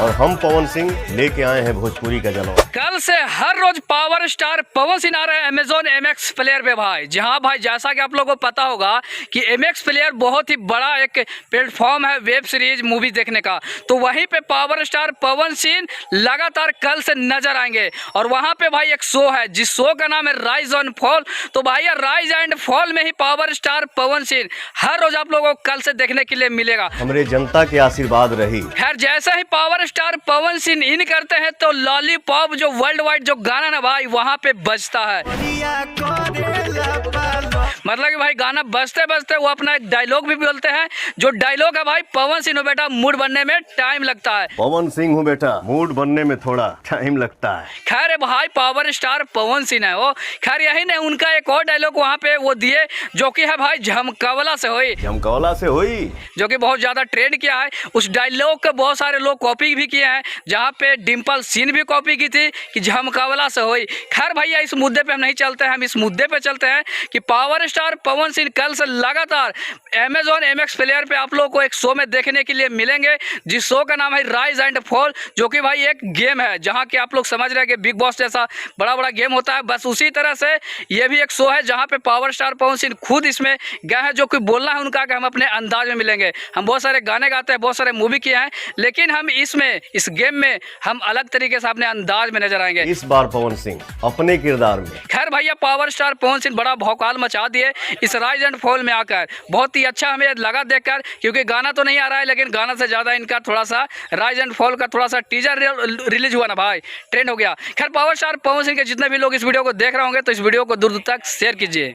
और हम पवन सिंह लेके आए हैं भोजपुरी का जलवा। कल से हर रोज पावर स्टार पवन सिंह आ रहे हैं अमेजॉन MX प्लेयर पे भाई। जहां भाई जैसा कि आप लोगों को पता होगा कि MX प्लेयर बहुत ही बड़ा एक प्लेटफॉर्म है वेब सीरीज मूवी देखने का, तो वहीं पे पावर स्टार पवन सिंह लगातार कल से नजर आएंगे। और वहां पे भाई एक शो है जिस शो का नाम है राइज एंड फॉल। तो भाई राइज एंड फॉल में ही पावर स्टार पवन सिंह हर रोज आप लोगों को कल से देखने के लिए मिलेगा। हमारे जनता के आशीर्वाद रही। खैर जैसे ही पावर स्टार पवन सिंह इन करते हैं तो लॉलीपॉप जो वर्ल्ड वाइड जो गाना ना भाई वहां पे बजता है। मतलब कि भाई गाना बजते बजते वो अपना एक डायलॉग भी बोलते हैं। जो डायलॉग है भाई पवन सिंह हो बेटा मूड बनने में टाइम लगता है। पवन सिंह हूँ बेटा मूड बनने में थोड़ा टाइम लगता है। खैर भाई पावर स्टार पवन सिंह है वो। खैर यही नहीं उनका एक और डायलॉग वहां पे वो दिए जो कि है भाई झमकवला से हुई। झमकवला से हुई जो कि बहुत ज्यादा ट्रेंड किया है। उस डायलॉग के बहुत सारे लोग कॉपी भी किए हैं, जहाँ पे डिम्पल सिंह भी कॉपी की थी कि झमकवला से हुई। खैर भैया इस मुद्दे पे हम नहीं चलते हैं, हम इस मुद्दे पे चलते हैं कि पावर स्टार पवन सिंह कल से लगातार अमेजॉन MX प्लेयर पे आप लोगों को एक शो में देखने के लिए मिलेंगे, जिस शो का नाम है राइज एंड फॉल, जो कि भाई एक गेम है जहाँ कि आप लोग समझ रहे हैं कि बिग बॉस जैसा बड़ा बड़ा गेम होता है। बस उसी तरह से ये भी एक शो है जहाँ पे पावर स्टार पवन सिंह खुद इसमें गए हैं। जो कि बोलना है उनका कि हम अपने अंदाज में मिलेंगे। हम बहुत सारे गाने गाते हैं, बहुत सारे मूवी किए हैं, लेकिन हम इसमें इस गेम में हम अलग तरीके से अपने अंदाज में नजर आएंगे इस बार पवन सिंह अपने किरदार में। खैर भैया पावर स्टार पवन सिंह बड़ा भौकाल मचा दिए इस राइज एंड फॉल में आकर। बहुत ही अच्छा हमें लगा देखकर, क्योंकि गाना तो नहीं आ रहा है लेकिन गाना से ज्यादा इनका थोड़ा सा राइज एंड फॉल का थोड़ा सा टीजर रिलीज हुआ ना भाई, ट्रेंड हो गया। खैर पावर स्टार पवन सिंह के जितने भी लोग इस वीडियो को देख रहे होंगे तो इस वीडियो को दूर दूर तक शेयर कीजिए।